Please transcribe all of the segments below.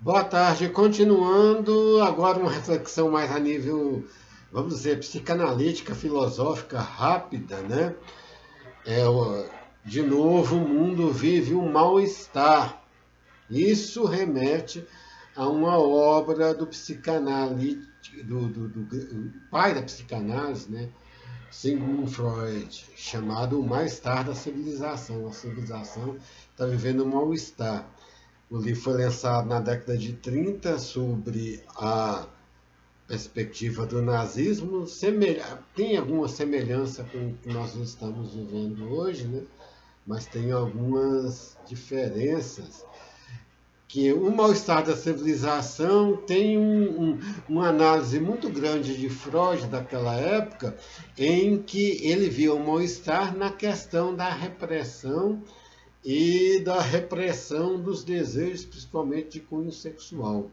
Boa tarde. Continuando, agora uma reflexão mais a nível, vamos dizer, psicanalítica, filosófica, rápida, né? É, de novo, o mundo vive um mal-estar. Isso remete a uma obra do psicanalista, do pai da psicanálise, né? Sigmund Freud, chamado O Mais-Estar da Civilização. A civilização está vivendo um mal-estar. O livro foi lançado na década de 30 sobre a perspectiva do nazismo. Tem alguma semelhança com o que nós estamos vivendo hoje, né? Mas tem algumas diferenças. Que o mal-estar da civilização tem uma análise muito grande de Freud daquela época, em que ele via o mal-estar na questão da repressão e da repressão dos desejos, principalmente de cunho sexual.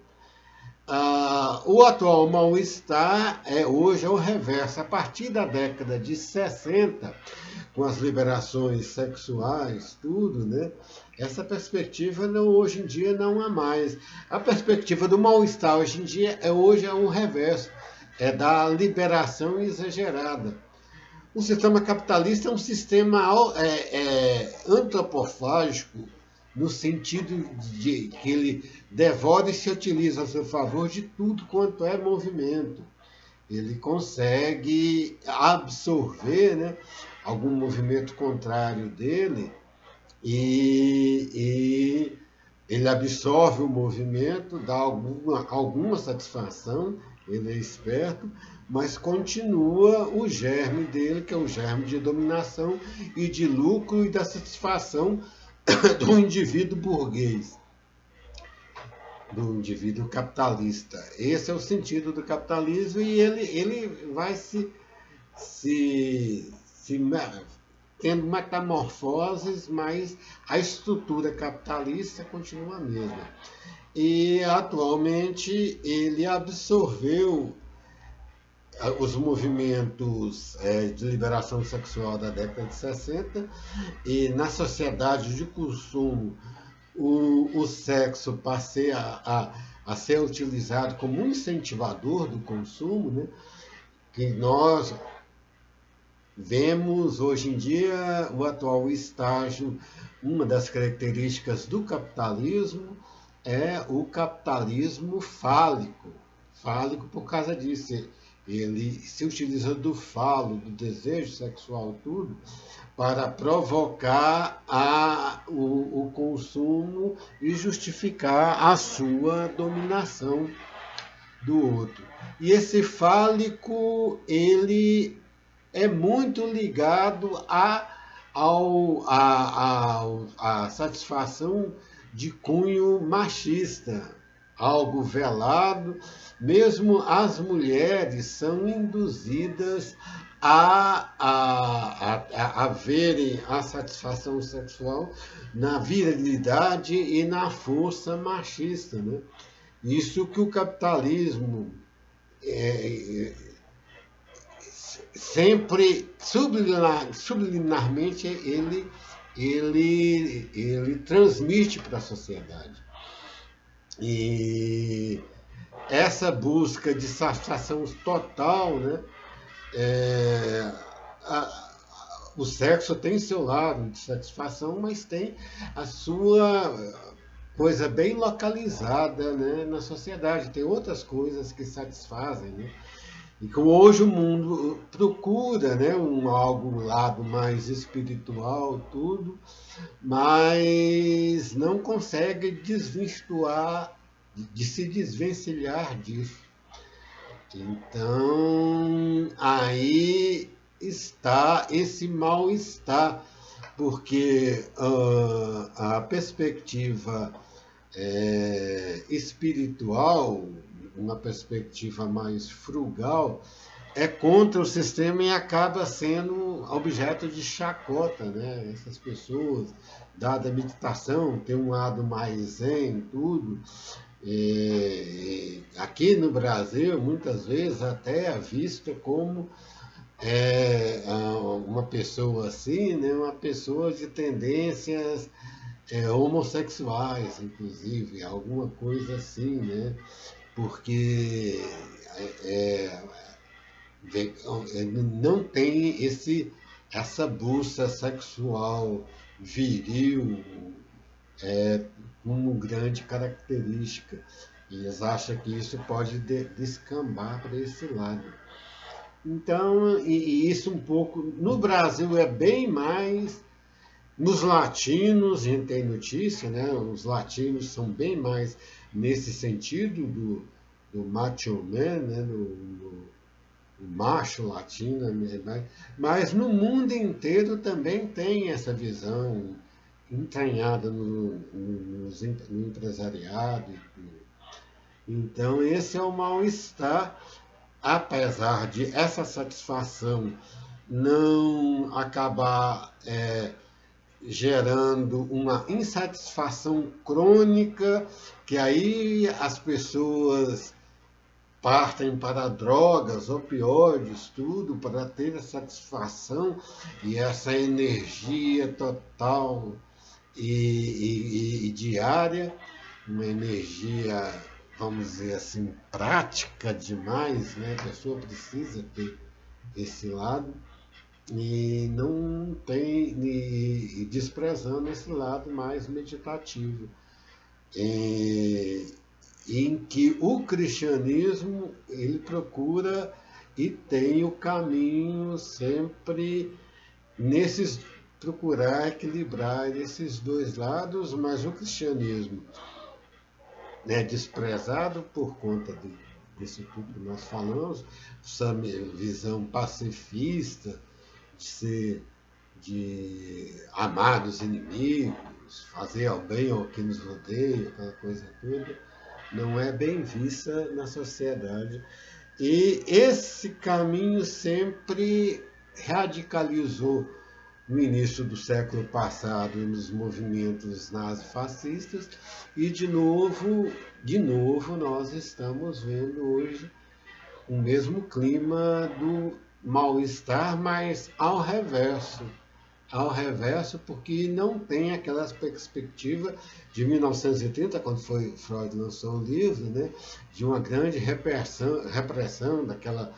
O atual mal-estar hoje é o reverso. A partir da década de 60, com as liberações sexuais, tudo, né? Essa perspectiva hoje em dia não há mais. A perspectiva do mal-estar hoje em dia hoje é o reverso, é da liberação exagerada. O sistema capitalista é um sistema antropofágico, no sentido de que ele devora e se utiliza a seu favor de tudo quanto é movimento. Ele consegue absorver, né, algum movimento contrário dele e ele absorve o movimento, dá alguma satisfação, ele é esperto, mas continua o germe dele, que é o germe de dominação e de lucro e da satisfação do indivíduo burguês, do indivíduo capitalista. Esse é o sentido do capitalismo e ele vai se tendo metamorfoses, mas a estrutura capitalista continua a mesma. E atualmente ele absorveu os movimentos de liberação sexual da década de 60 e na sociedade de consumo o sexo passe a ser utilizado como um incentivador do consumo, né? Que nós vemos hoje em dia o atual estágio, uma das características do capitalismo é o capitalismo fálico. Fálico por causa disso. Ele se utiliza do falo, do desejo sexual, tudo, para provocar o consumo e justificar a sua dominação do outro. E esse fálico, ele é muito ligado à satisfação de cunho machista, algo velado. Mesmo as mulheres são induzidas a verem a satisfação sexual na virilidade e na força machista, né? Isso que o capitalismo sempre subliminarmente ele transmite para a sociedade. E essa busca de satisfação total, né? É, a, o sexo tem seu lado de satisfação, mas tem a sua coisa bem localizada, né, na sociedade. Tem outras coisas que satisfazem, né? E como hoje o mundo procura, né, algo lado mais espiritual, tudo, mas não consegue desvirtuar, de se desvencilhar disso. Então, aí está esse mal-estar, porque a perspectiva espiritual, uma perspectiva mais frugal, é contra o sistema e acaba sendo objeto de chacota, né? Essas pessoas, dada a meditação, tem um lado mais zen, tudo. Aqui no Brasil, muitas vezes até é vista como uma pessoa assim, né? Uma pessoa de tendências homossexuais, inclusive, alguma coisa assim, né? Porque é, não tem essa busca sexual viril como grande característica. E eles acham que isso pode descambar para esse lado. Então, e isso um pouco. No Brasil é bem mais. Nos latinos, a gente tem notícia, né? Os latinos são bem mais nesse sentido do macho man, né? O macho latino, né? Mas no mundo inteiro também tem essa visão entranhada no empresariado. Então, esse é o mal-estar, apesar de essa satisfação não acabar gerando uma insatisfação crônica, que aí as pessoas partem para drogas, opioides, tudo, para ter a satisfação e essa energia total e diária, uma energia, vamos dizer assim, prática demais, né? A pessoa precisa ter esse lado e não tem, e desprezando esse lado mais meditativo, em que o cristianismo ele procura e tem o caminho sempre nesses procurar equilibrar esses dois lados, mas o cristianismo é desprezado por conta desse tudo que nós falamos, essa visão pacifista, de ser, de amar os inimigos, fazer ao bem ao que nos odeia, aquela coisa toda, não é bem vista na sociedade. E esse caminho sempre radicalizou no início do século passado nos movimentos nazifascistas e de novo nós estamos vendo hoje o mesmo clima do mal-estar, mas ao reverso, porque não tem aquela perspectiva de 1930, quando Freud lançou o livro, né, de uma grande repressão daquela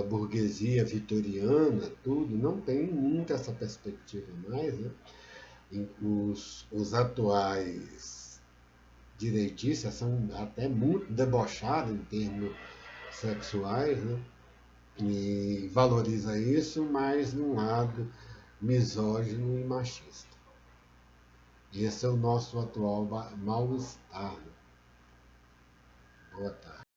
burguesia vitoriana, tudo, não tem muito essa perspectiva mais, né? Os atuais direitistas são até muito debochados em termos sexuais, né? E valoriza isso, mas num lado misógino e machista. Esse é o nosso atual mal-estar. Boa tarde.